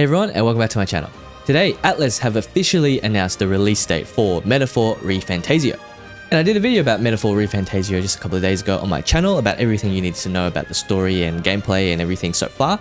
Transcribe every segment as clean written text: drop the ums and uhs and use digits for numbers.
everyone, and welcome back to my channel. Today, ATLUS have officially announced the release date for Metaphor ReFantazio. And I did a video about Metaphor ReFantazio just a couple of days ago on my channel about everything you need to know about the story and gameplay and everything so far.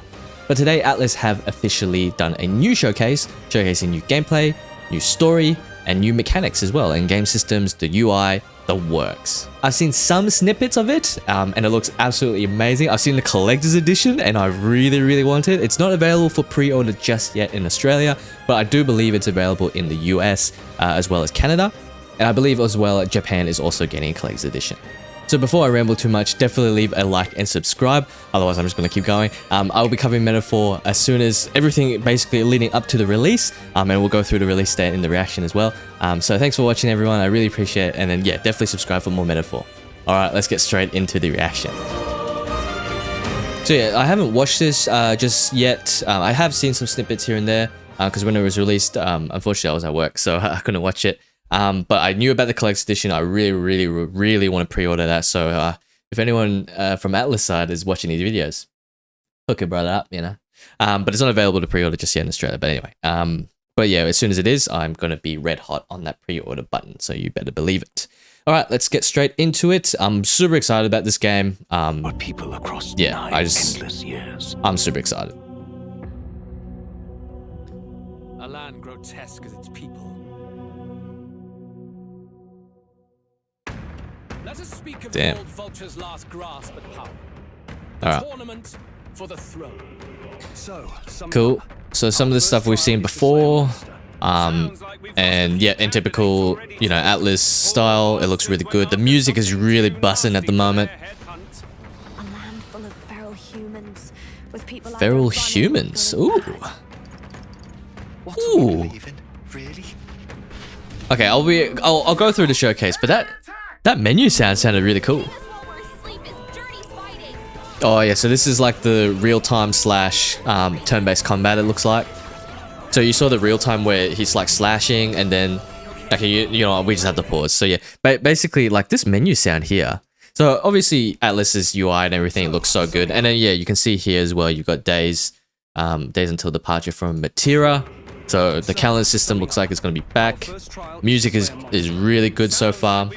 But today, ATLUS have officially done a new showcase, showcasing new gameplay, new story, and new mechanics as well, and game systems, the UI, the works. I've seen some snippets of it, and it looks absolutely amazing. I've seen the collector's edition, and I really want it. It's not available for pre-order just yet in Australia, but I do believe it's available in the US as well as Canada, and I believe as well Japan is also getting a collector's edition. So before I ramble too much, definitely leave a like and subscribe, otherwise I'm just going to keep going. I'll be covering Metaphor as soon as everything basically leading up to the release, and we'll go through the release date and the reaction as well. So thanks for watching everyone, I really appreciate it, and then yeah, definitely subscribe for more Metaphor. Alright, let's get straight into the reaction. So yeah, I haven't watched this just yet. I have seen some snippets here and there, because when it was released, unfortunately I was at work, so I couldn't watch it. But I knew about the collector's edition. I really want to pre-order that. So if anyone from ATLUS side is watching these videos, hook a brother up, you know. But it's not available to pre-order just yet in Australia. But anyway, but yeah, as soon as it is, I'm going to be red hot on that pre-order button. So you better believe it. All right, let's get straight into it. I'm super excited about this game. But people across endless years. I'm super excited. A land grotesque as its people. Let us speak of the old vulture's last grasp at power. The tournament for the throne. Cool. So some of the stuff we've seen before, and yeah, in typical, you know, ATLUS style, it looks really good. The music is really busting at the moment. A land full of feral humans, with people like feral humans. Ooh. Ooh. Really? Okay, I'll go through the showcase, but that menu sounded really cool. Oh yeah, so this is like the real-time slash turn-based combat, it looks like. So you saw the real-time where he's like slashing, and then okay, you know, we just have to pause. So yeah, basically like this menu sound here. So obviously ATLUS's UI and everything looks so good, and then yeah, you can see here as well. You've got days until departure from Matera. So the calendar system looks like it's going to be back. Music is really good so far.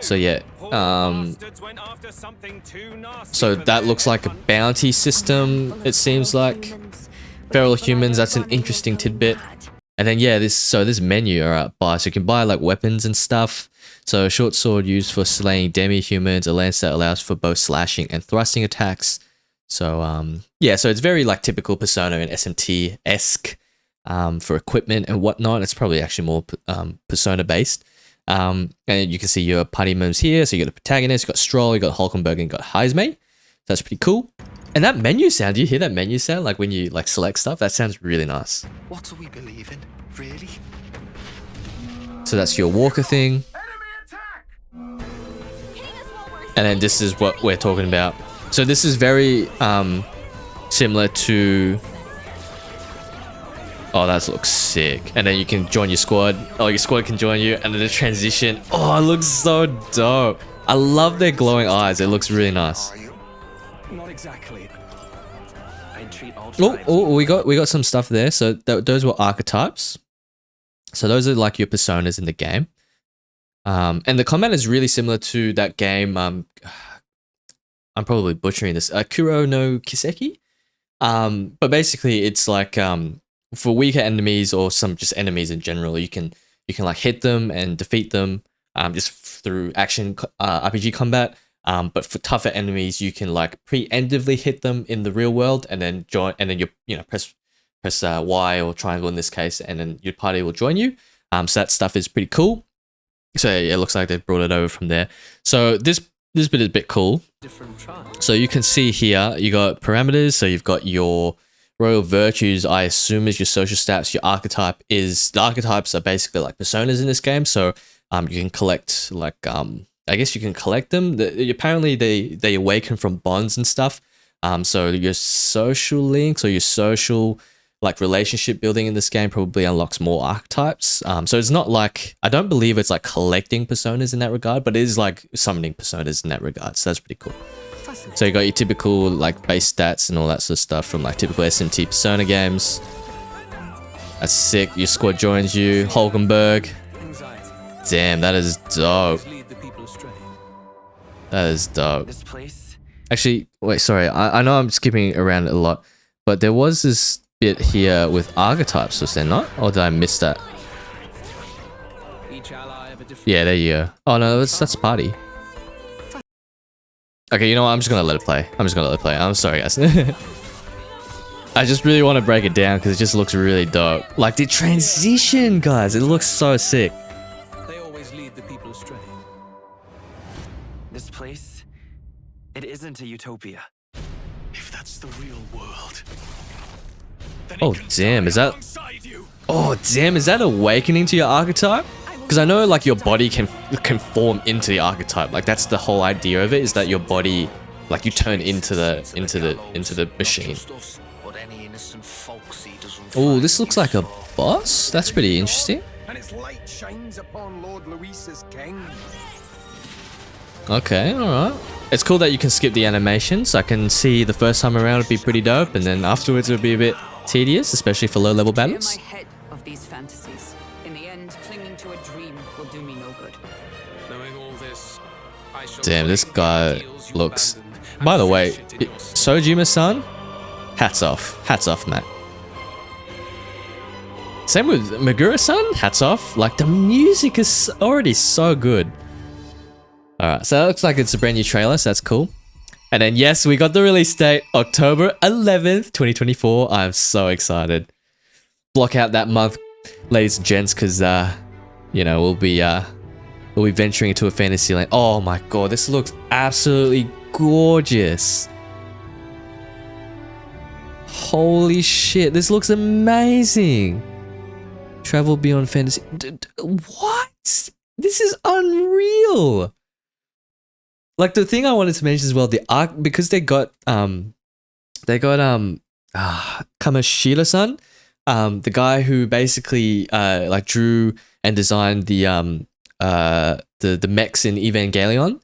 So yeah, so that looks like a bounty system, it seems like. Feral humans, that's an interesting tidbit. And then yeah, this menu, alright, buy. So you can buy like weapons and stuff. So a short sword used for slaying demi-humans, a lance that allows for both slashing and thrusting attacks. So yeah, so it's very like typical Persona and SMT-esque for equipment and whatnot. It's probably actually more Persona based. And you can see your party members here. So you got the protagonist, you got Stroll, you got Hulkenberg, and you got Heisme. So that's pretty cool. And that menu sound, do you hear that menu sound? Like when you like select stuff, that sounds really nice. What do we believe in? Really? So that's your walker thing. And then this is what we're talking about. So this is very similar to... Oh, that looks sick. And then you can join your squad. Oh, your squad can join you. And then the transition. Oh, it looks so dope. I love their glowing eyes. It looks really nice. Not exactly. Oh, we got some stuff there. So those were archetypes. So those are like your personas in the game. And the combat is really similar to that game. I'm probably butchering this. Kuro no Kiseki. But basically, it's like for weaker enemies or some just enemies in general, you can like hit them and defeat them just through action RPG combat. But for tougher enemies, you can like preemptively hit them in the real world, and then join, and then you know press Y or triangle in this case, and then your party will join you. So that stuff is pretty cool. So yeah, it looks like they've brought it over from there. So this bit is a bit cool. So you can see here, you got parameters. So you've got your royal virtues, I assume is your social stats. Your archetype is, the archetypes are basically like personas in this game. So you can collect like, I guess you can collect them. Apparently they awaken from bonds and stuff. So your social links or your social like relationship building in this game probably unlocks more archetypes. So it's not like, I don't believe it's like collecting personas in that regard, but it is like summoning personas in that regard. So that's pretty cool. So you got your typical like base stats and all that sort of stuff from like typical SMT Persona games. That's sick. Your squad joins you. Hulkenberg. Damn, that is dope. That is dope. Actually, wait, sorry. I know I'm skipping around a lot, but there was this bit here with archetypes, was there not? Or did I miss that? Yeah, there you go. Oh no, that's party. Okay, you know what? I'm just gonna let it play. I'm sorry, guys. I just really want to break it down because it just looks really dope. Like the transition, guys, it looks so sick. They always lead the people astray. This place, it isn't a utopia. If that's the real world. then Oh it can damn, die is that? alongside you. Oh damn, is that awakening to your archetype? Because I know like your body can form into the archetype. Like that's the whole idea of it, is that your body, like you turn into the machine. Oh, this looks like a boss. That's pretty interesting. And its light shines upon Lord Luis's king. Okay, alright. It's cool that you can skip the animations. I can see the first time around it'd be pretty dope, and then afterwards it'll be a bit tedious, especially for low-level battles. Clear my head of these fantasies. In the end, clinging to a dream will do me no good. Knowing all this, I shall Damn, this break the guy ideals you looks... abandoned By and the way, fashion in your Sojima-san, hats off. Hats off, Matt. Same with Megura-san, hats off. Like, the music is already so good. Alright, so that looks like it's a brand new trailer, so that's cool. And then, yes, we got the release date, October 11th, 2024. I'm so excited. Block out that month, ladies and gents, because, you know, we'll be venturing into a fantasy land. Oh my god, this looks absolutely gorgeous. Holy shit, this looks amazing. Travel beyond fantasy. What? This is unreal. Like the thing I wanted to mention as well, the art, because they got Kamashila-san, the guy who basically like drew and designed the mechs in Evangelion.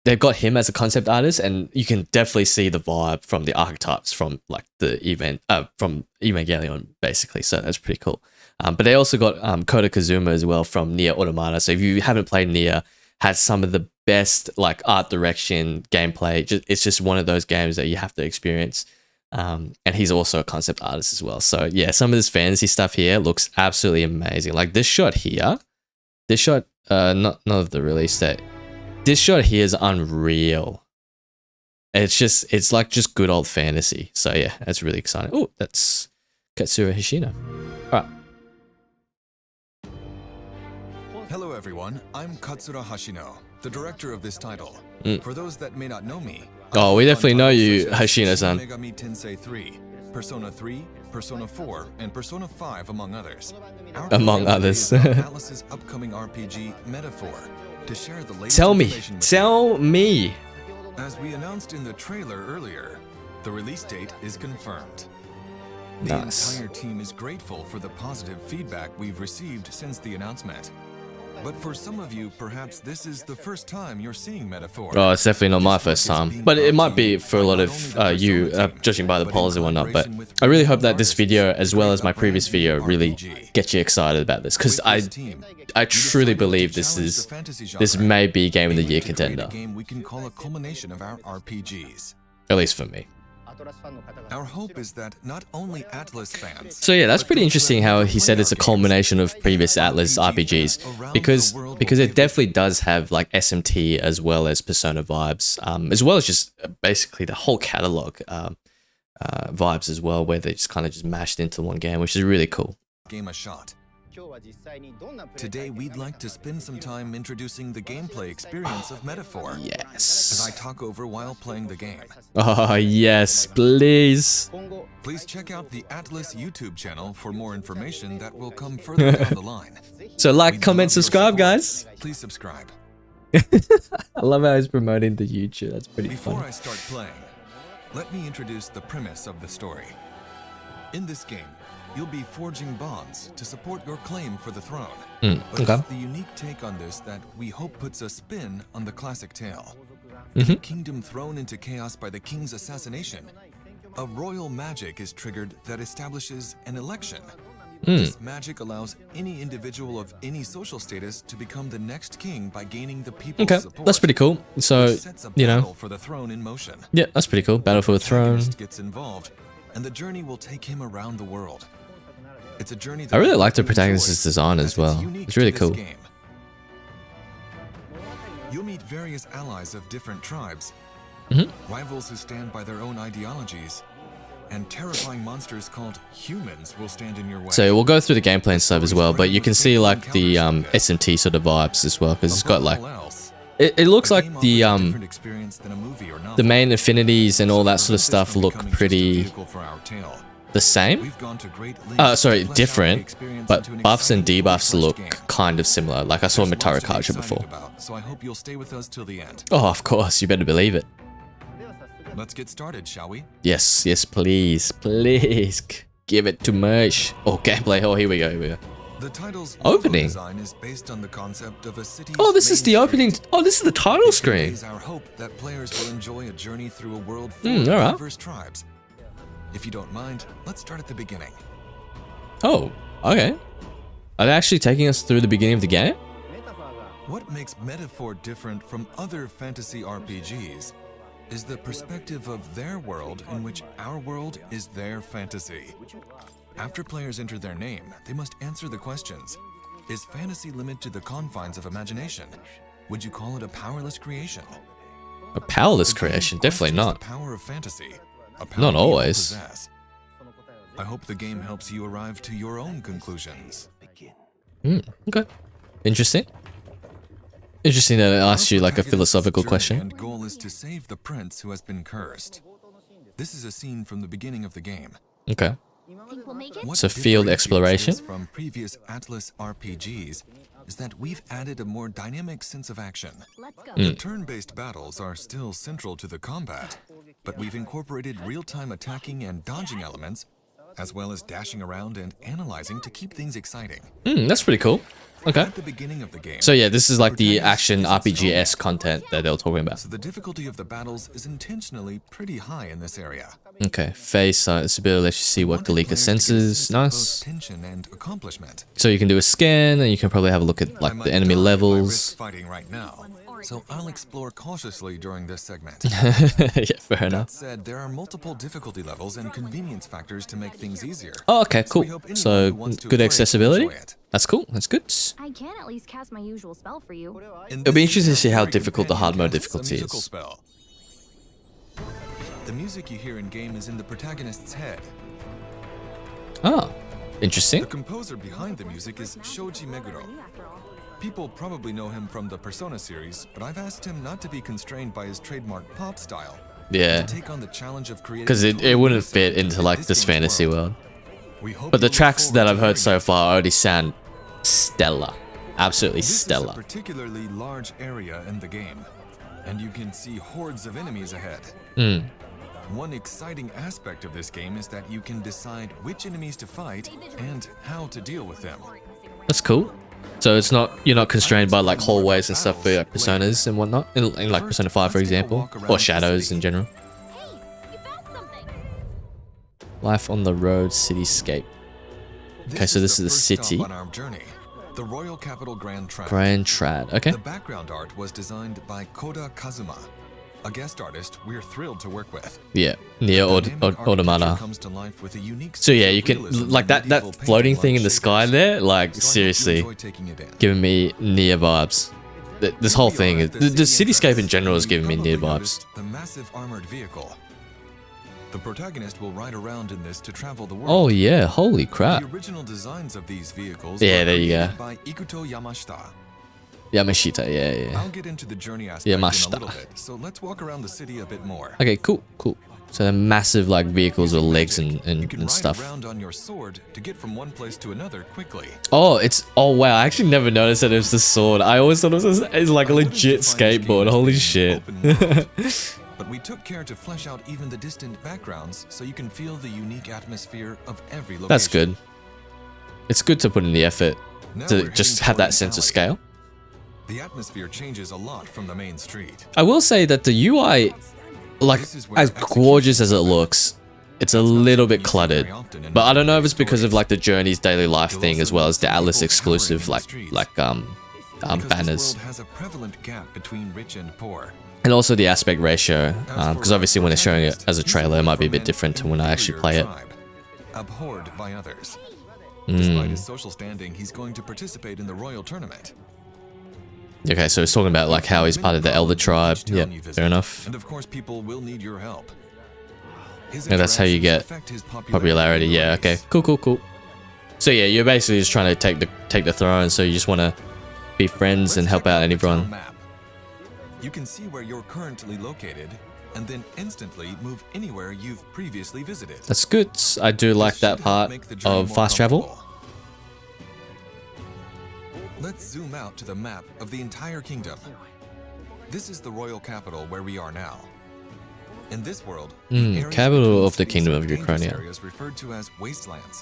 They've got him as a concept artist, and you can definitely see the vibe from the archetypes from like from Evangelion basically. So that's pretty cool. But they also got Kota Kazuma as well from Nier Automata. So if you haven't played Nier, has some of the best like art direction, gameplay. It's just one of those games that you have to experience. And he's also a concept artist as well. So yeah, some of this fantasy stuff here looks absolutely amazing. Like this shot here, not of the release date. This shot here is unreal. It's like just good old fantasy. So yeah, that's really exciting. Oh, that's Katsura Hishino. All right. Hello everyone, I'm Katsura Hashino, the director of this title. For those that may not know me, oh, we definitely know you, Hashino-san. Shin Megami Tensei 3, Persona 3, Persona 4, and Persona 5 among others. Among others. ATLUS's upcoming RPG Metaphor to share the latest Tell me. information with Tell me. you. As we announced in the trailer earlier, the release date is confirmed. The Nice. entire team is grateful for the positive feedback we've received since the announcement. But for some of you, perhaps this is the first time you're seeing Metaphor. Oh, it's definitely not my first time, but it might be for a lot of you, judging by the polls and whatnot. But I really hope that this video, as well as my previous video, really gets you excited about this, because I truly believe this may be Game of the Year contender, Game we can call a culmination of our RPGs. at least for me. Our hope is that not only ATLUS fans. So yeah, that's pretty interesting how he said it's a culmination of previous ATLUS RPGs, because it definitely does have like SMT as well as Persona vibes, as well as just basically the whole catalog vibes as well, where they just kind of just mashed into one game, which is really cool. Game a shot. Today we'd like to spend some time introducing the gameplay experience of Metaphor. As Yes. I talk over while playing the game. Oh yes, please. Please check out the ATLUS YouTube channel for more information that will come further down the line. So like, We'd comment, love your subscribe, support. guys. Please subscribe. I love how he's promoting the YouTube. That's pretty Before fun. I start playing, let me introduce the premise of the story. In this game, you'll be forging bonds to support your claim for the throne. But okay. it's the unique take on this that we hope puts a spin on the classic tale. a kingdom thrown into chaos by the king's assassination, a royal magic is triggered that establishes an election. This magic allows any individual of any social status to become the next king by gaining the people's Okay, support. that's pretty cool. So, Which sets a you know, battle for the throne in motion. yeah, that's pretty cool. Battle for the throne. Protagonist gets involved, and the journey will take him around the world. It's a journey that I really like the you'll enjoy, protagonist's design as as well. unique It's really to this cool. game. You'll meet various allies of different tribes, rivals who stand by their own ideologies, and terrifying monsters called humans will stand in your way. So we'll go through the gameplay and stuff as well, but you can see like the SMT sort of vibes as well, because it's got like it looks like the main affinities and all that sort of stuff look pretty the same. Sorry, different, but buffs and debuffs look kind of similar. Like I saw Metaphor ReFantazio before. So I hope you'll stay with us till the end. Oh, of course, you better believe it. Let's get started, shall we? Yes, yes, please, please, give it to Mersh. Oh, gameplay. Oh, here we go, here we go. The title's Opening. design is based on the concept of a city's Oh, this is the main opening. street. Oh, this is the title It screen. conveys our hope that players will enjoy a journey through a world full of alright. diverse tribes. If you don't mind, let's start at the beginning. Oh, okay. Are they actually taking us through the beginning of the game? What makes Metaphor different from other fantasy RPGs is the perspective of their world in which our world is their fantasy. After players enter their name, they must answer the questions. Is fantasy limited to the confines of imagination? Would you call it a powerless creation? A powerless The game creation? Definitely questions not. The power of fantasy. A power Not we all always. possess. I hope the game helps you arrive to your own conclusions. Okay. Interesting. Interesting that it asks you like a philosophical question. And goal is to save the prince who has been cursed. This is a scene from the beginning of the game. Okay. Think we'll make it? What So field differentiates exploration? us from previous ATLUS RPGs is that we've added a more dynamic sense of action. Let's go. The turn-based battles are still central to the combat, but we've incorporated real-time attacking and dodging elements, as well as dashing around and analyzing to keep things exciting. That's pretty cool. Okay. At the beginning of the game, So yeah, this is like the protagonist action is a RPG-esque soldier. content that they were talking about. So the difficulty of the battles is intentionally pretty high in this area. Okay. Face its ability to let you see what the Wanted leaker players to get a senses. sense of both Nice. tension and accomplishment. So you can do a scan, and you can probably have a look at I like might the enemy die if I risk levels. fighting right now, so I'll explore cautiously during this segment. Yeah, fair That enough. said, there are multiple difficulty levels and convenience factors to make things easier. Oh, okay, So we cool. hope anyone So who wants to good play accessibility. enjoy it. That's cool. That's good. I can at least cast my usual spell for you. In It'll be this interesting to see how every difficult the hard companion mode casts a difficulty musical is. spell. The music you hear in game is in the protagonist's head. Ah, The interesting. composer behind the music is Shoji Meguro. People probably know him from the Persona series, but I've asked him not to be constrained by his trademark pop style. Yeah, To take on the challenge of creating because a it totally wouldn't new fit sound into like this game's fantasy world. We hope But the you look tracks forward that to I've heard hearing so far already sound stellar. Absolutely This is a stellar. particularly large area in the game, and you can see hordes of enemies ahead. One exciting aspect of this game is that you can decide which enemies to fight and how to deal with them. That's cool. So it's not, you're not constrained by like hallways and stuff for like personas and whatnot, in like Persona 5 for example, or Shadows in general. Hey, you found something. Life on the road, cityscape. Okay, so this is the first stop city. on our journey, the Royal Capital Grand Trad. Grand Trad. Okay. The background art was designed by Koda Kazuma, a guest artist we're thrilled to work with. Yeah, near Dynamic architecture Automata. comes to life with a unique So yeah, sense you of can realism like and medieval that floating painting thing like in the sky shaders. there. Like So I hope you seriously, enjoy taking it in. giving me near vibes. This whole thing, the cityscape in general is giving me near vibes. The massive armored vehicle. The protagonist will ride around in this to travel the world. Oh yeah, holy crap. The original designs of these vehicles Yeah, were there you go. created by Ikuto Yamashita. Yamashita, yeah. I'll get into the journey aspect Yamashita. in a little bit, so let's walk around the city a bit more. Okay, cool. So they're massive like vehicles with legs Magic. You and can ride stuff. around on your sword to get from one place to another quickly. Oh, wow, I actually never noticed that it was the sword. I always thought it was it's like a I wouldn't legit define this game skateboard. as Holy being shit. open world, but we took care to flesh out even the distant backgrounds so you can feel the unique atmosphere of every location. That's good. It's good to put in the effort Now to we're just heading have toward that an sense of alley. scale. The atmosphere changes a lot from the main street. I will say that the UI, like, as gorgeous as it looks, it's a little bit cluttered. But I don't know if it's because of like the Journey's daily life thing as well as the ATLUS exclusive banners. Has a prevalent gap between rich and poor. And also the aspect ratio, because obviously when they're showing it as a trailer, it might be a bit different to when I actually play it. Abhorred by others. Despite his social standing, he's going to participate in the royal tournament. Okay, so it's talking about like how he's part of the Elder tribe. Yeah, fair enough. And of course, people will need your help. Yeah, that's how you get popularity. Yeah, okay, cool. So yeah, you're basically just trying to take the throne. So you just want to be friends and help out everyone. You can see where you're currently located, and then instantly move anywhere you've previously visited. That's good. I do like that part of fast travel. Let's zoom out to the map of the entire kingdom. This is the royal capital where we are now. In this world, capital of the kingdom of Ukraine. Areas referred to as wastelands,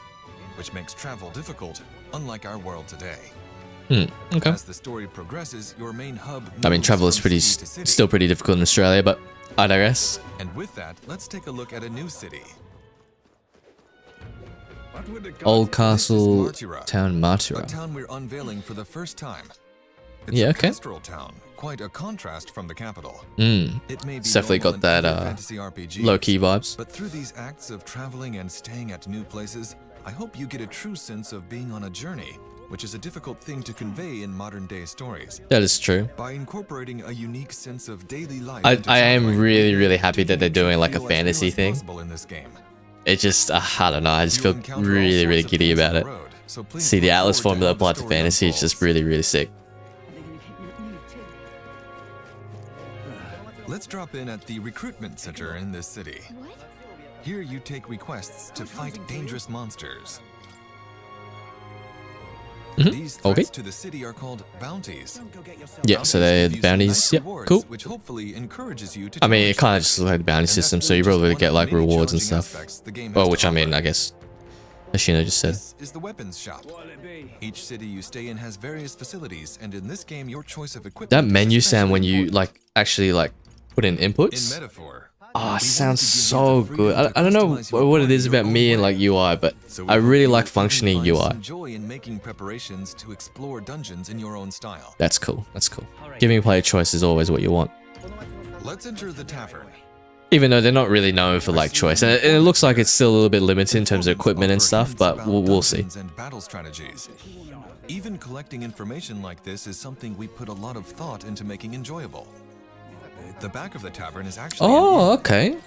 which makes travel difficult, unlike our world today. Okay. As the story progresses, your main hub. I mean, travel is still pretty difficult in Australia, but I digress. And with that, let's take a look at a new city. Old Castle Town, Matura. A town we're unveiling for the first time. It's Yeah, a okay. pastoral town, quite a contrast from the capital. It's definitely got that low-key vibes. But through these acts of traveling and staying at new places, I hope you get a true sense of being on a journey, which is a difficult thing to convey in modern-day stories. That is true. By incorporating a unique sense of daily life, I am really happy that they're doing like a fantasy thing. in this game. It just, I don't know, I just feel really giddy about it. See the ATLUS formula applied to fantasy, it's just really sick. Let's drop in at the recruitment center in this city. Here you take requests to fight dangerous monsters. These threats to the city are called bounties. Yeah, so they're the bounties. Yep, cool. Which hopefully encourages you to I mean, it kind of just looks like the bounty system, so you probably get like rewards and stuff. Well, which I mean, I guess Ashina just said. This is the weapons shop. Each city you stay in has various facilities, and in this game, your choice of equipment. That menu sound when you like actually like put in inputs. In Metaphor. Oh, it sounds so good. I don't know what it is about me and like UI, but I really like functioning UI. Joy in making preparations to explore dungeons in your own style. That's cool. That's cool. Giving player choice is always what you want. Let's enter the tavern. Even though they're not really known for like choice, and it looks like it's still a little bit limited in terms of equipment and stuff, but we'll see. And battle strategies. Even collecting information like this is something we put a lot of thought into making enjoyable. The back of the tavern is actually. Oh, okay.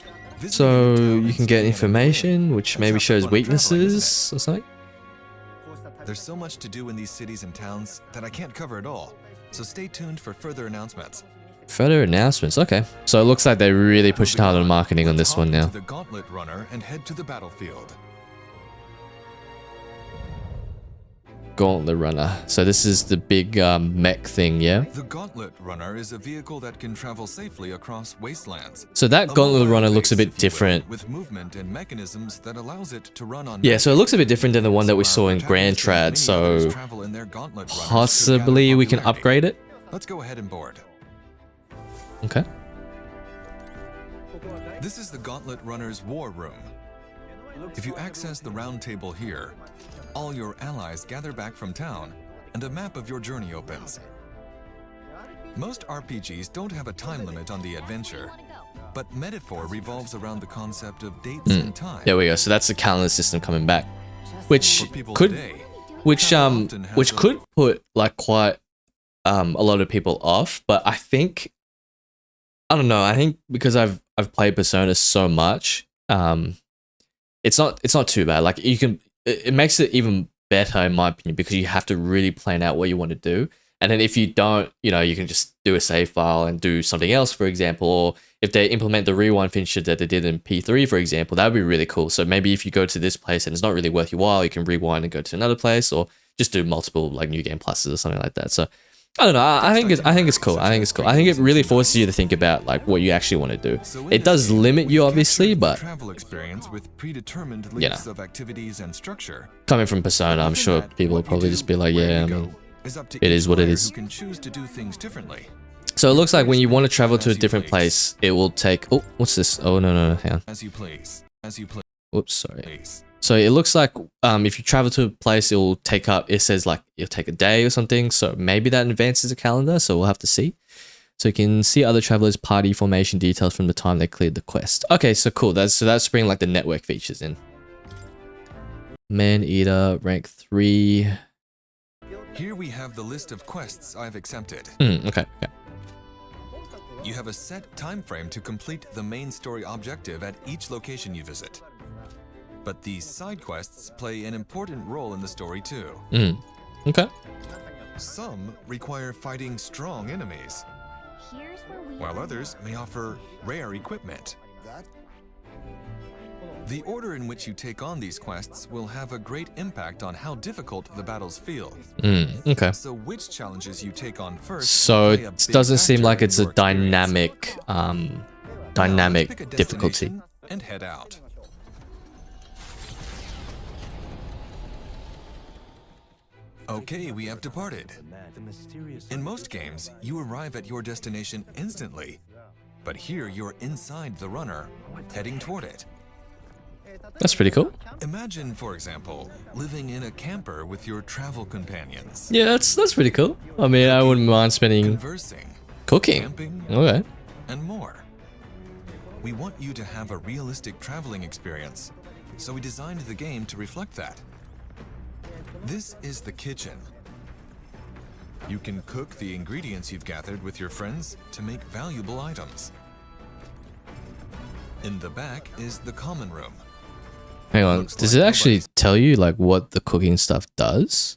So you can get information, which maybe shows weaknesses or something. There's so much to do in these cities and towns that I can't cover it all. So stay tuned for further announcements. Further announcements, okay. So it looks like they really pushed hard on marketing on this one now. The Gauntlet Runner and head to the battlefield. Gauntlet Runner. So this is the big mech thing, yeah? The Gauntlet Runner is a vehicle that can travel safely across wastelands. So that Gauntlet Runner looks a bit different. With movement and mechanisms that allows it to run on. Yeah, so it looks a bit different than the one that we saw in Grand Trad, so possibly we can upgrade it. Let's go ahead and board. Okay. This is the Gauntlet Runner's war room. If you access the round table here, all your allies gather back from town, and a map of your journey opens. Most RPGs don't have a time limit on the adventure, but Metaphor revolves around the concept of dates and time. There we go. So that's the calendar system coming back, which could put like quite a lot of people off. But I think, I don't know. I think because I've played Persona so much, it's not too bad. Like you can. It makes it even better in my opinion because you have to really plan out what you want to do. And then if you don't, you know, you can just do a save file and do something else, for example. Or if they implement the rewind feature that they did in P3, for example, that would be really cool. So maybe if you go to this place and it's not really worth your while, you can rewind and go to another place or just do multiple like new game pluses or something like that. So I don't know. I think it's cool. I think it's cool. I think it really forces you to think about like what you actually want to do. It does limit you obviously, but travel experience with predetermined you know, of activities and structure. coming from Persona, I'm sure people will probably just be like, yeah, I mean, is up to it each is what it player is. who can choose to do things differently. So it looks like when you want to travel to a different place, it will take... Oh, what's this? Oh, no, hang on. As you please. As you please. Whoops, sorry. So it looks like if you travel to a place, it will take up... It says like it'll take a day or something. So maybe that advances the calendar. So we'll have to see. So you can see other travelers' party formation details from the time they cleared the quest. Okay, so cool. That's bringing like the network features in. Man-Eater, rank 3. Here we have the list of quests I've accepted. Okay. You have a set time frame to complete the main story objective at each location you visit. But these side quests play an important role in the story too. Okay. Some require fighting strong enemies, while others may offer rare equipment. The order in which you take on these quests will have a great impact on how difficult the battles feel. Okay. So which challenges you take on first... So will play a it big doesn't seem factor like in it's a your experience. dynamic Now, let's pick a difficulty. destination and head out. Okay, we have departed. In most games, you arrive at your destination instantly, but here you're inside the runner, heading toward it. That's pretty cool. Imagine, for example, living in a camper with your travel companions, Yeah, that's pretty cool. I mean, I wouldn't mind spending conversing, cooking. camping, Okay. and more. We want you to have a realistic traveling experience, so we designed the game to reflect that. This is the kitchen. You can cook the ingredients you've gathered with your friends to make valuable items. In the back is the common room. Hang on. Looks Does like it actually nobody's- tell you like what the cooking stuff does?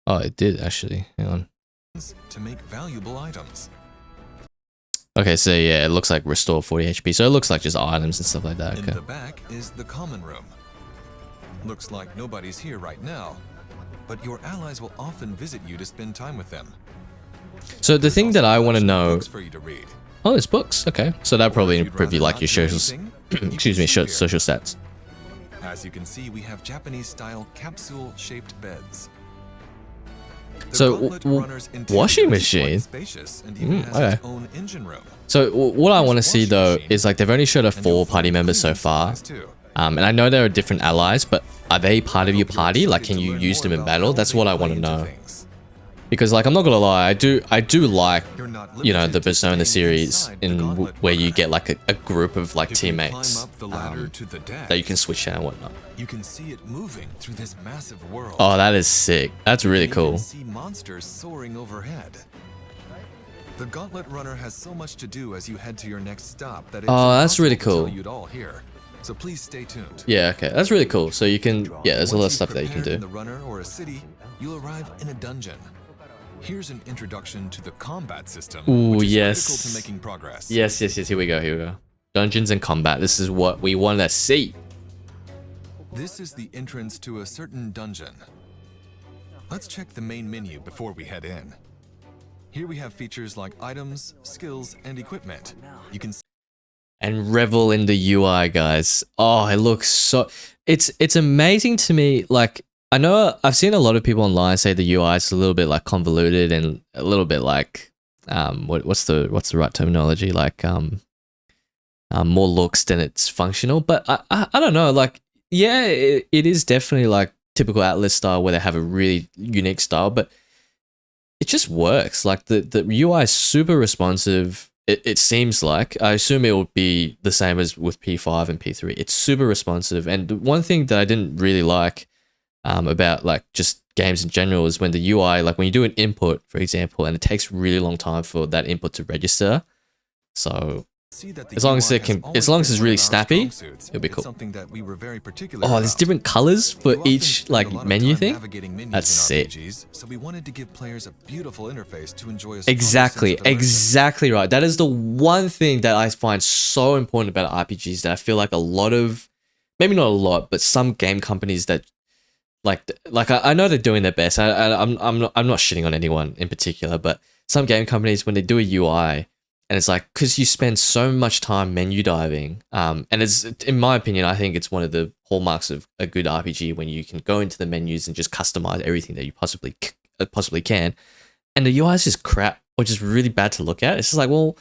Oh, it did actually. Hang on. To make valuable items. Okay, so yeah, it looks like restore 40 HP. So it looks like just items and stuff like that. In Okay. the back is the common room. Looks like nobody's here right now, but your allies will often visit you to spend time with them. So the thing that I want to know... Books for you to read. Oh, it's books. Okay. So that probably If you'd improve you rather like not your do social... anything, you can excuse me, sleep here. social stats. As you can see, we have Japanese-style capsule-shaped beds. The So, Gauntlet Runner's interior washing is quite machine? spacious and even has okay. its own engine room. So what I want to see washing though machine, is like they've only showed a And you'll 4 party find members so cleaning far. supplies too. And I know there are different allies, but are they part of your Hope you're party? Like, excited can to you learn use more them in about battle? how That's they what I play want to into know. things. Because like, I'm not gonna lie, I do like, You're not you know, limited the to Persona staying series inside the in Gauntlet where you Runner. get like a group of like If you climb teammates up the ladder to the deck, that you can switch out and whatnot. you can see it moving through this massive world. Oh, that is sick. That's really You can cool. see monsters soaring overhead. The Gauntlet Runner has so much to do as you head to your next stop that it's Oh, that's really impossible to cool. tell you it all here. So please stay tuned. Yeah, okay. That's really cool. So you can, yeah, there's a lot of Once stuff you've that you can prepared do. in the runner or a city, you'll arrive in a dungeon. Here's an introduction to the combat system, Ooh, which is yes. critical to making progress. Yes, here we go. Dungeons and combat. This is what we want to see. This is the entrance to a certain dungeon. Let's check the main menu before we head in. Here we have features like items, skills, and equipment. You can And revel in the UI, guys. Oh, it looks so... It's amazing to me. Like, I know I've seen a lot of people online say the UI is a little bit like convoluted and a little bit like... what's the right terminology? Like, more looks than it's functional. But I don't know. Like, yeah, it is definitely like typical ATLUS style where they have a really unique style, but it just works. Like the UI is super responsive. It seems like. I assume it will be the same as with P5 and P3. It's super responsive. And the one thing that I didn't really like about like just games in general is when the UI, like when you do an input, for example, and it takes really long time for that input to register. So see that the as long as UI it has can, always as long as been it's one really of our snappy, strong suits. it'll be It's cool. something that we were very particular Oh, there's about. different colors for You often each spend like a lot of menu time thing. navigating menus That's in sick. RPGs, so we wanted to give players a beautiful interface to enjoy a Exactly, stronger sense of immersion. exactly right. That is the one thing that I find so important about RPGs that I feel like a lot of, maybe not a lot, but some game companies that like I know they're doing their best. I'm not shitting on anyone in particular, but some game companies when they do a UI, And it's like, because you spend so much time menu diving, and it's, in my opinion, I think it's one of the hallmarks of a good RPG when you can go into the menus and just customize everything that you possibly can. And the UI is just crap, or just really bad to look at. It's just like, well,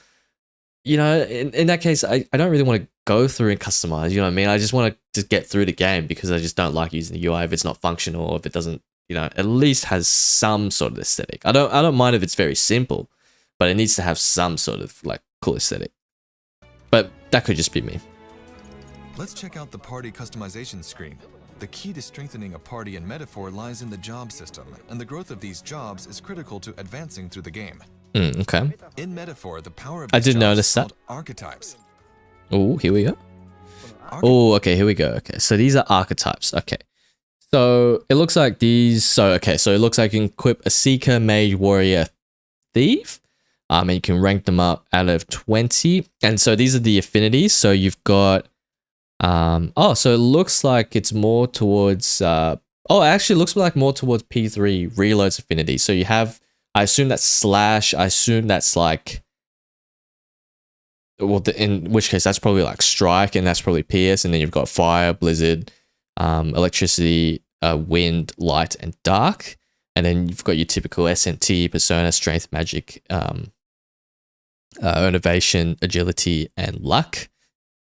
you know, in that case, I don't really want to go through and customize, you know what I mean? I just want to just get through the game because I just don't like using the UI if it's not functional, or if it doesn't, you know, at least has some sort of aesthetic. I don't mind if it's very simple, but it needs to have some sort of like cool aesthetic. But that could just be me. Let's check out the party customization screen. The key to strengthening a party in Metaphor lies in the job system, and the growth of these jobs is critical to advancing through the game. Okay. In Metaphor, the power of I these did jobs notice is that. called archetypes. Oh, here we go. Oh, okay, here we go. Okay, so these are archetypes. Okay. So it looks like these. So it looks like you can equip a seeker, mage, warrior, thief. And you can rank them up out of 20. And so these are the affinities. So you've got so it looks like it's more towards it actually looks like more towards P3 reloads affinity. So you have, I assume that's slash, I assume that's like, well, in which case that's probably like strike, and that's probably pierce, and then you've got fire, blizzard, electricity, wind, light, and dark. And then you've got your typical SNT, persona, strength, magic, innovation, agility, and luck,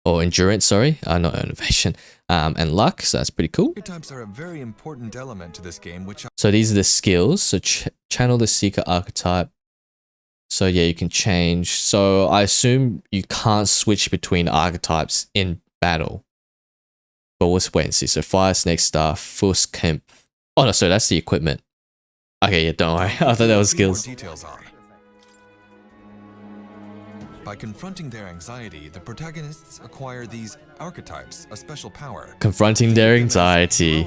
or endurance. Sorry, not innovation, and luck. So that's pretty cool. Archetypes are a very important element to this game, which So these are the skills. So channel the seeker archetype. So yeah, you can change. So I assume you can't switch between archetypes in battle. But let's wait and see. So fire, snake, staff, Fuss, Kemp. Oh no, so that's the equipment. Okay, yeah, don't worry. I thought that was skills. details on. By confronting their anxiety, the protagonists acquire these archetypes, a special power. Confronting their anxiety.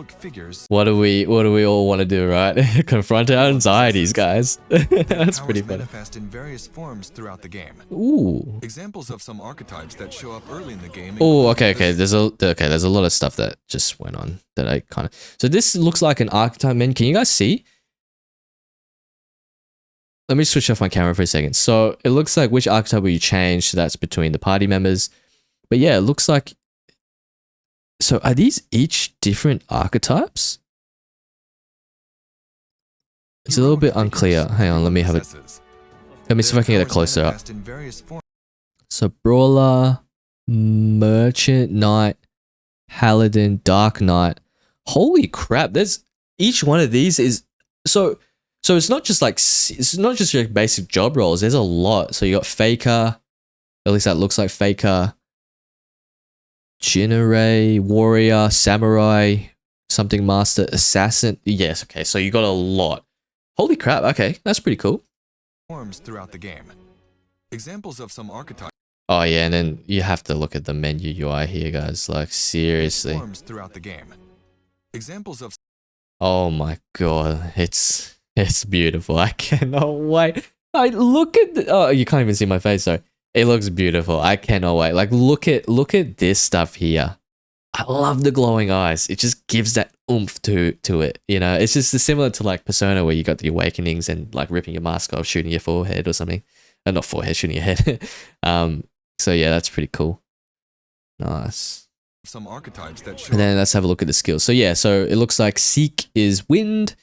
What do we all want to do, right? Confront our anxieties, guys. That's pretty funny. Manifest in various forms throughout the game. Ooh. Examples of some archetypes that show up early in the game. Oh, okay. There's a lot of stuff that just went on that I kind of. So this looks like an archetype menu. Can you guys see? Let me switch off my camera for a second. So it looks like which archetype will you change? So that's between the party members. But yeah, it looks like. So are these each different archetypes? It's a little bit unclear. Hang on, let me have it. Let me see if I can get it closer up. So brawler, merchant, knight, paladin, dark knight. Holy crap! There's each one of these is so. So it's not just your basic job roles. There's a lot. So you got faker, at least that looks like faker, Jinare, warrior, samurai, something master, assassin. Yes, okay. So you got a lot. Holy crap. Okay, that's pretty cool. Forms throughout the game. Examples of some archetypes. Oh yeah, and then you have to look at the menu UI here, guys. Like seriously. Forms throughout the game. Examples of. Oh my god, it's beautiful. I cannot wait. I look at oh, you can't even see my face, sorry. It looks beautiful. I cannot wait. Like look at this stuff here. I love the glowing eyes. It just gives that oomph to it. You know, it's just similar to like Persona where you got the awakenings and like ripping your mask off, shooting your forehead or something. Not forehead, shooting your head. So yeah, that's pretty cool. Nice. Some archetypes that show. And then let's have a look at the skills. So yeah, so it looks like Seek is wind.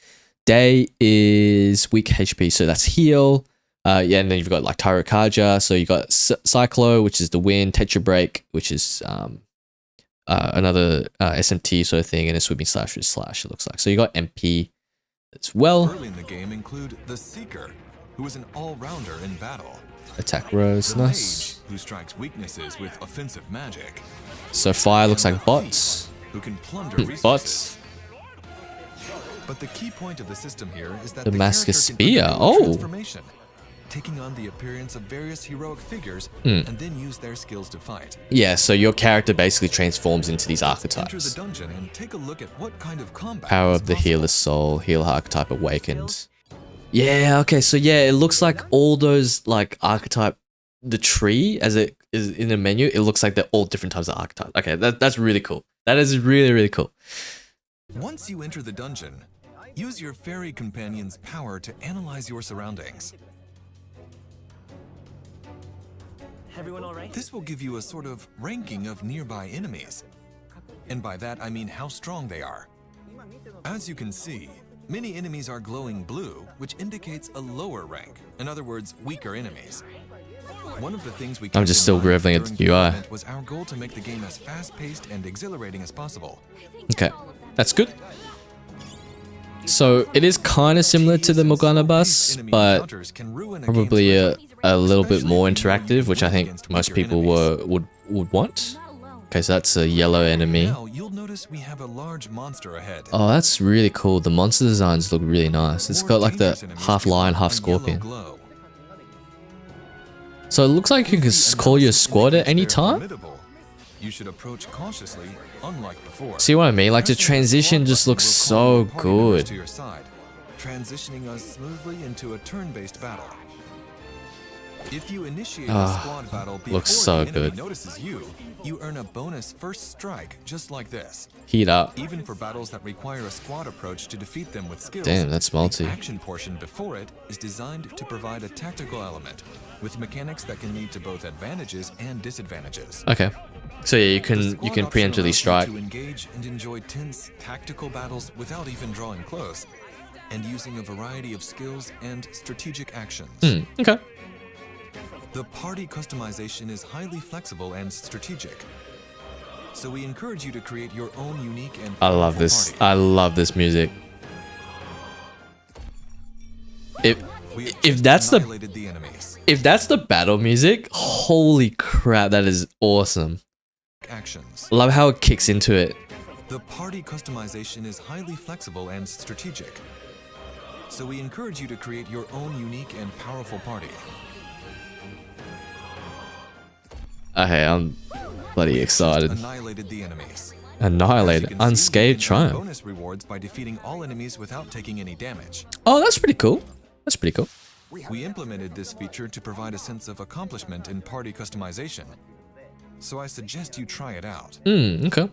Day is weak HP, so that's heal. Yeah, and then you've got like Tyrokaja, so you got Cyclo, which is the wind, Tetra Break, which is another SMT sort of thing, and a sweeping slash with slash, it looks like. So you got MP as well. Early in the game include the Seeker, who is an all-rounder in battle. Attack Rose, The nice. Mage, who strikes weaknesses with offensive magic. So fire looks And like the bots. Thief, who can plunder resources. Bots. But the key point of the system here is that The Mask of character can Spear, undergo oh. transformation, taking on the appearance of various heroic figures and then use their skills to fight. Yeah, so your character basically transforms into these Enter the archetypes. dungeon and take a look at what kind of combat Power is of the possible. Healer's Soul, Healer archetype awakened. Yeah, okay, so yeah, it looks like all those like archetype, the tree as it is in the menu, it looks like they're all different types of archetypes. Okay, that's really cool. That is really, really cool. Once you enter the dungeon, use your fairy companion's power to analyze your surroundings. This will give you a sort of ranking of nearby enemies. And by that, I mean how strong they are. As you can see, many enemies are glowing blue, which indicates a lower rank. In other words, weaker enemies. One of the things we I'm just still grappling at the UI. was our goal to make the game as fast-paced and exhilarating as possible. Okay, that's good. So it is kind of similar to the Morgana bus, but probably a little bit more interactive, which I think most people would want. Okay, so that's a yellow enemy. Now you'll notice we have a large monster ahead. Oh, that's really cool. The monster designs look really nice. It's got like the half lion, half scorpion. So it looks like you can call your squad at any time. You should approach cautiously, unlike before. See what I mean? Like the transition just looks so good. To your side, transitioning us smoothly into a turn-based battle. If you initiate a squad battle before looks so the enemy good. notices you, you earn a bonus first strike, just like this. Heat up. Even for battles that require a squad approach to defeat them with skills, Damn, that's multi. the action portion before it is designed to provide a tactical element, with mechanics that can lead to both advantages and disadvantages. Okay. So yeah, you can The squad option preemptively allows you strike. to engage and enjoy tense tactical battles without even drawing close, and using a variety of skills and strategic actions. Okay. The party customization is highly flexible and strategic, so we encourage you to create your own unique and I love powerful this. party. I love this music. We have If just that's the annihilated the enemies. if that's the battle music, holy crap, that is awesome. Actions. Love how it kicks into it. The party customization is highly flexible and strategic, so we encourage you to create your own unique and powerful party. Okay, I'm bloody excited. Annihilated the enemies. Annihilated. As you can see, Unscathed you can earn triumph. bonus rewards by defeating all enemies without taking any damage. Oh, that's pretty cool. That's pretty cool. We implemented this feature to provide a sense of accomplishment in party customization, so I suggest you try it out. Okay.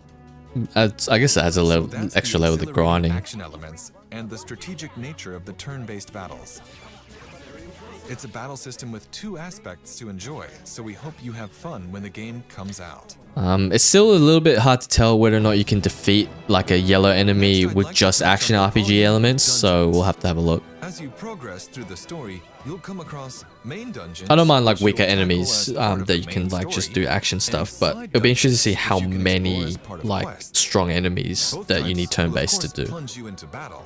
I guess it adds a level, That's extra the level to exhilarating grinding. action elements and the strategic nature of the turn-based battles. It's a battle system with two aspects to enjoy, so we hope you have fun when the game comes out. It's still a little bit hard to tell whether or not you can defeat like a yellow enemy with just action RPG elements, so we'll have to have a look. As you progress through the story, you'll come across main dungeons. I don't mind like which you'll weaker tackle enemies as part of that the you can main like just story, do action and stuff, but side it'll be interesting to see dungeons how which you can many explore as part of like quests. strong enemies Both that you types need will, of turn-based to course, do. plunge you into battle.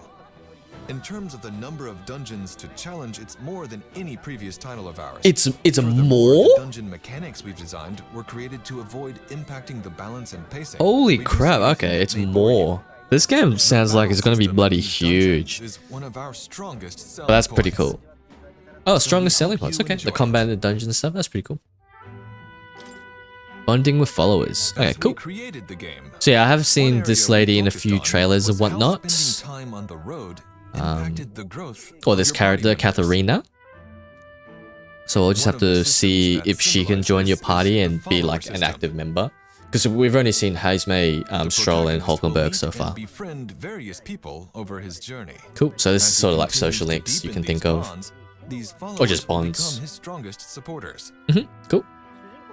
In terms of the number of dungeons to challenge, it's more than any previous title of ours. It's Furthermore, more? the dungeon mechanics we've designed were created to avoid impacting the balance and pacing. Holy We crap, just okay, it's they bore you. more. This game sounds like it's gonna be bloody huge. Is one of our strongest selling But that's pretty points. cool. Oh, strongest hope selling points. you Okay, enjoy the combat in the dungeon and stuff. That's pretty cool. Bonding with followers. Okay, As we cool. created the game, So yeah, I have one seen area this we lady in a focused few on trailers and was how whatnot. spending time on the road impacted the growth Or of this your party character, members. Katharina. So we'll just One have of the to systems see that if she can symbolizes join your this party is the and be like follower an system. active member. Because we've only seen Hazme, The Stroll, and protagonist will Hulkenberg meet so and far. befriend various people over his journey. Cool. So this is As he sort of like continues social to links you deepen can these think of. bonds, these Or followers just will bonds. become his strongest supporters. Cool.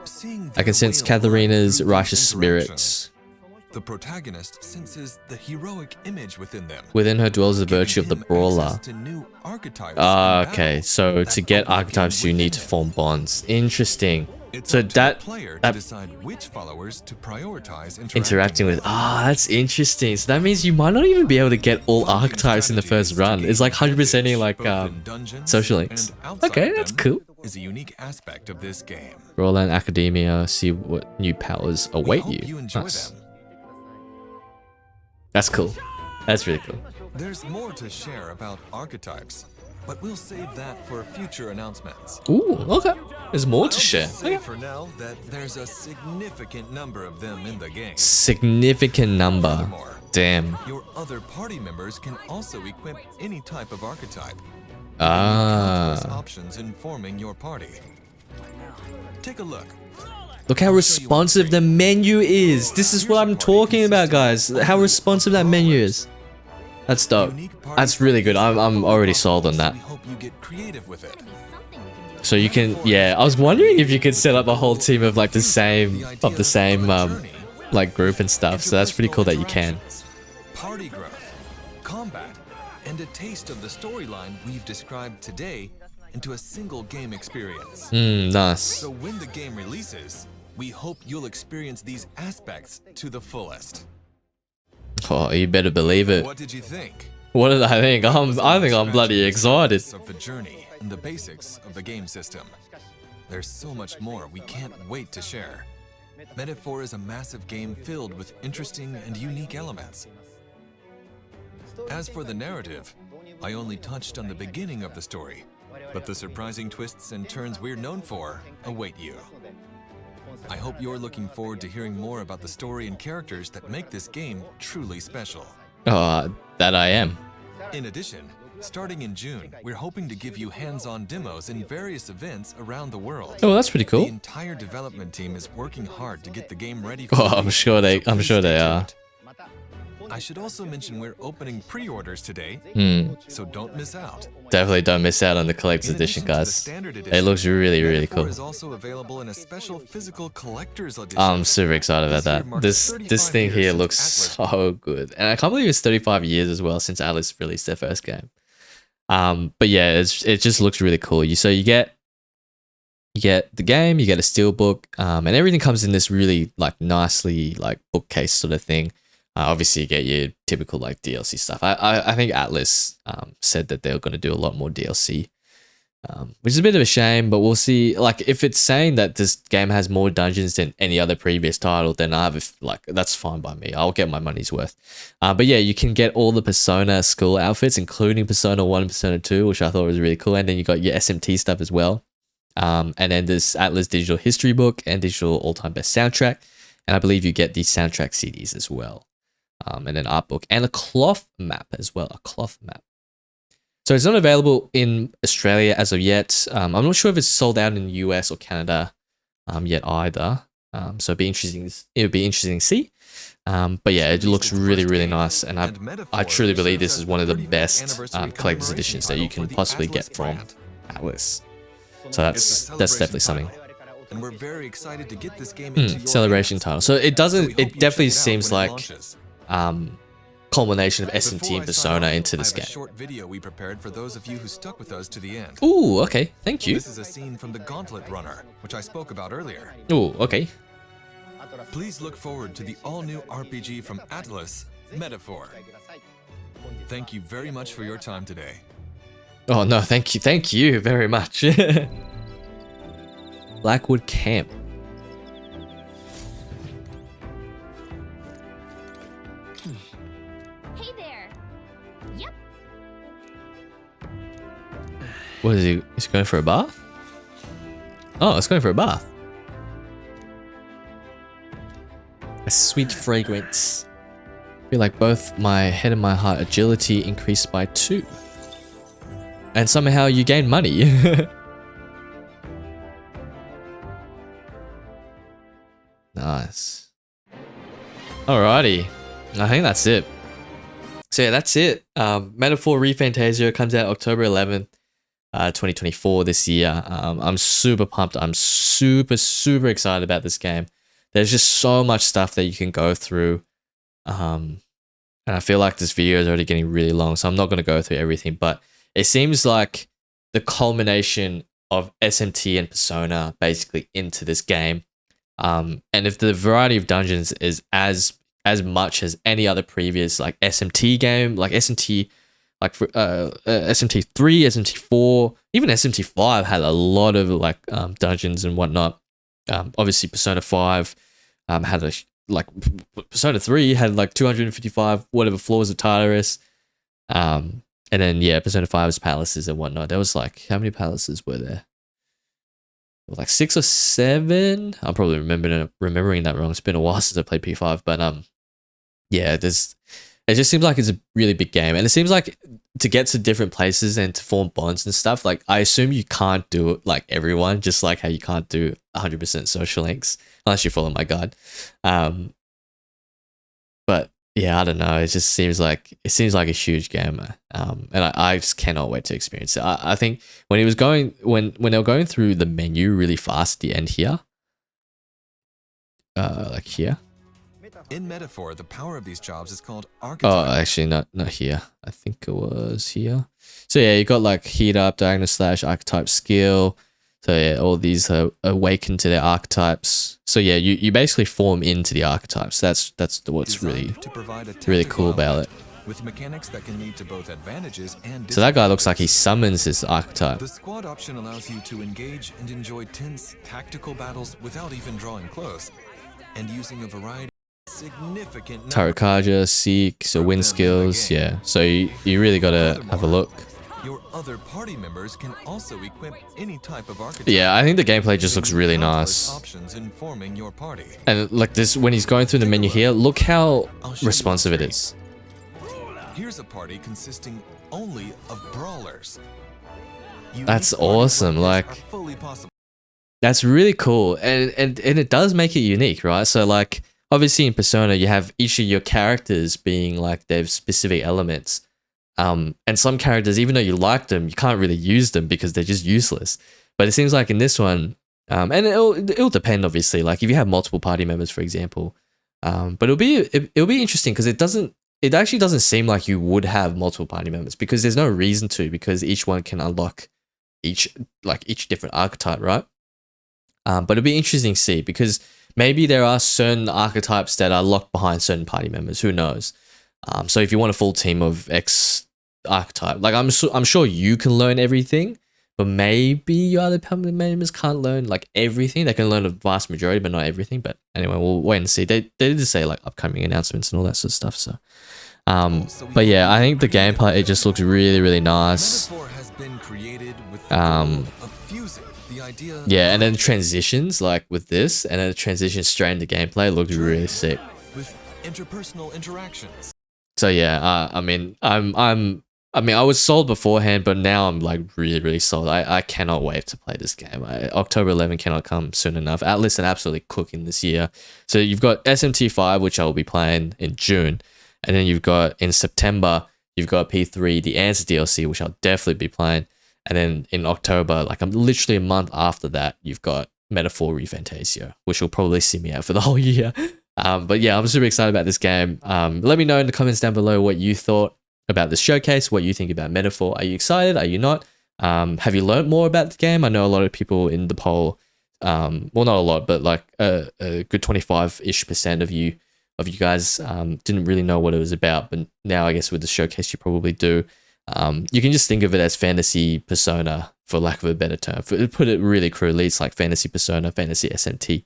Seeing I their can sense way of life Katharina's through these righteous interactions, spirits. The protagonist senses the heroic image within them. Within her dwells the giving virtue of the him brawler. access to new archetypes Ah, in okay. battle So that to get awaken archetypes, you need to within form him. bonds. Interesting. It's So up to that the player to that decide which followers to prioritize interacting with. Ah, that's interesting. So that means you might not even be able to get all Finding archetypes in the first strategies to run. gain It's like 100%ing advantage like both in dungeons social links. and outside Okay, of that's them cool. is a unique aspect of this game. Roland Academia, see what new powers We await hope you. you enjoy Nice. them. That's cool. That's really cool. There's more to share about archetypes, but we'll save that for future announcements. Ooh, okay. There's more to I'll share. just say Okay. for now that there's a significant number of them in the game. Significant number. Furthermore, Damn. your other party members can also equip any type of archetype. Ah. Countless options in forming your party. Take a look. Look how responsive the menu is. This is what I'm talking about, guys. How responsive that menu is. That's dope. Unique party That's really good. I'm already properties sold on are that. We hope you get creative with it. So you can, yeah, I was wondering if you could set up a whole team of like the same like group and stuff. So that's pretty cool that you can. Party growth, combat, and a taste of the storyline we've described today into a single game experience. Nice. So when the game releases, we hope you'll experience these aspects to the fullest. Oh, you better believe it. What did you think? What did I think? I think I'm bloody excited. Of the journey and the basics of the game system. There's so much more we can't wait to share. Metaphor is a massive game filled with interesting and unique elements. As for the narrative, I only touched on the beginning of the story, but the surprising twists and turns we're known for await you. I hope you're looking forward to hearing more about the story and characters that make this game truly special. Oh, that I am. In addition, starting in June, we're hoping to give you hands-on demos in various events around the world. Oh, that's pretty cool. The entire development team is working hard to get the game ready for I'm sure they are. I should also mention we're opening pre-orders today, so don't miss out. Definitely don't miss out on the collector's edition, guys. It looks really, really cool. Is also available in a special physical collector's edition. I'm super excited about that. This thing here looks so good, and I can't believe it's 35 years as well since ATLUS released their first game. But yeah, it just looks really cool. You get the game, you get a steelbook, and everything comes in this really like nicely like bookcase sort of thing. Obviously, you get your typical like DLC stuff. I think ATLUS said that they're going to do a lot more DLC, which is a bit of a shame. But we'll see. Like, if it's saying that this game has more dungeons than any other previous title, then that's fine by me. I'll get my money's worth. But yeah, you can get all the Persona school outfits, including Persona 1 and Persona 2, which I thought was really cool. And then you got your SMT stuff as well. And then this ATLUS digital history book and digital all-time best soundtrack. And I believe you get these soundtrack CDs as well. And an art book and a cloth map as well, a cloth map. So it's not available in Australia as of yet. I'm not sure if it's sold out in the US or Canada yet either. So it'd be interesting. It would be interesting to see. But yeah, it looks really, really nice, and I truly believe this is one of the best collector's editions that you can possibly get from ATLUS. So that's definitely something. And we're very excited to get this game into celebration title. So it definitely seems like culmination of SMT and Persona into this game. Short video we prepared for those of you who stuck with us to the end. Ooh, okay, thank you. This is a scene from the Gauntlet Runner, which I spoke about earlier. Ooh, okay. Please look forward to the all-new RPG from ATLUS, Metaphor. Thank you very much for your time today. Oh no, thank you very much. Blackwood Camp. Hey there. Yep. What is he? Is he going for a bath? Oh, it's going for a bath. A sweet fragrance. I feel like both my head and my heart agility increased by 2. And somehow you gain money. Nice. Alrighty. I think that's it. So yeah, that's it. Metaphor ReFantazio comes out October 11th, 2024 this year. I'm super pumped. I'm super excited about this game. There's just so much stuff that you can go through. And I feel like this video is already getting really long, so I'm not going to go through everything, but it seems like the culmination of SMT and Persona basically into this game. And if the variety of dungeons is as much as any other previous like SMT game, like SMT, like for SMT 3, SMT 4, even SMT 5 had a lot of like dungeons and whatnot. Obviously Persona 5 had Persona 3 had like 255 whatever floors of Tartarus. And then yeah, Persona 5's palaces and whatnot. There was like, how many palaces were there? Like 6 or 7. I'm probably remembering that wrong. It's been a while since I played P5, but yeah, it just seems like it's a really big game, and it seems like to get to different places and to form bonds and stuff. Like I assume you can't do it like everyone, just like how you can't do 100% social links unless you follow my guide. But yeah, I don't know. It just seems like a huge game, and I just cannot wait to experience it. I think when he was going when they were going through the menu really fast at the end here, like here. In Metaphor, the power of these jobs is called Oh, archetype. actually, not here. I think it was here. So yeah, you got like heat up, diagonal slash, archetype skill. So yeah, all these awaken to their archetypes. So yeah, you basically form into the archetypes. That's what's really Designed to provide a really tactical cool about it. element with mechanics that can lead to both advantages and So that guy looks like he disadvantages. summons his archetype. The squad option allows you to engage and enjoy tense, tactical battles without even drawing close, and using a variety of significant Tarakaja, Seek, so win skills, yeah. So you really gotta have a look. Your other party members can also equip any type of archetype. Yeah, I think the gameplay just looks giving really countless nice. Options in forming your party. And like this, when he's going through the menu here, look how responsive it is. Here's a party consisting only of brawlers. Unique That's party awesome, like like- this are fully possible. That's really cool, and it does make it unique, right? So like obviously in Persona you have each of your characters being like their specific elements, and some characters, even though you like them, you can't really use them because they're just useless. But it seems like in this one, and it'll depend obviously. Like if you have multiple party members, for example, but it'll be interesting because it actually doesn't seem like you would have multiple party members because there's no reason to, because each one can unlock each different archetype, right? But it'll be interesting to see because maybe there are certain archetypes that are locked behind certain party members. Who knows? So if you want a full team of X archetype, like I'm sure you can learn everything, but maybe your other party members can't learn like everything. They can learn a vast majority, but not everything. But anyway, we'll wait and see. They did say like upcoming announcements and all that sort of stuff. So, but yeah, I think the gameplay, it just looks really, really nice. Metaphor has been created with the goal of fusing the idea. Yeah, and then transitions like with this, and then the transition straight into gameplay looked really sick. With interpersonal interactions. So yeah, I mean, I was sold beforehand, but now I'm like really, really sold. I cannot wait to play this game. October 11 cannot come soon enough. ATLUS are absolutely cooking this year. So you've got SMT5, which I will be playing in June, and then you've got in September, you've got P3, the Answer DLC, which I'll definitely be playing, and then in October, like I'm literally a month after that, you've got Metaphor ReFantazio, which will probably see me out for the whole year. But yeah, I'm super excited about this game. Let me know in the comments down below what you thought about this showcase, what you think about Metaphor. Are you excited? Are you not? Have you learned more about the game? I know a lot of people in the poll, well, not a lot, but like a good 25-ish% of you guys didn't really know what it was about. But now I guess with the showcase, you probably do. You can just think of it as fantasy Persona, for lack of a better term. To put it really crudely, it's like fantasy Persona, fantasy SMT.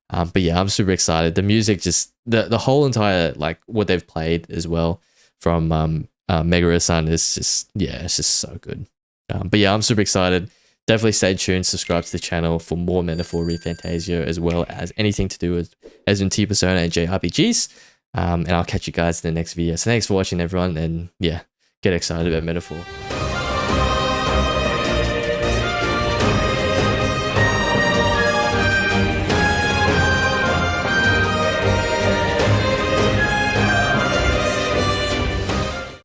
But yeah, I'm super excited. The music, just the whole entire, like what they've played as well from Meguro-san is just, yeah, it's just so good. But yeah, I'm super excited. Definitely stay tuned, subscribe to the channel for more Metaphor ReFantazio, as well as anything to do with SMT, Persona, and JRPGs. And I'll catch you guys in the next video. So thanks for watching, everyone, and yeah, get excited about Metaphor.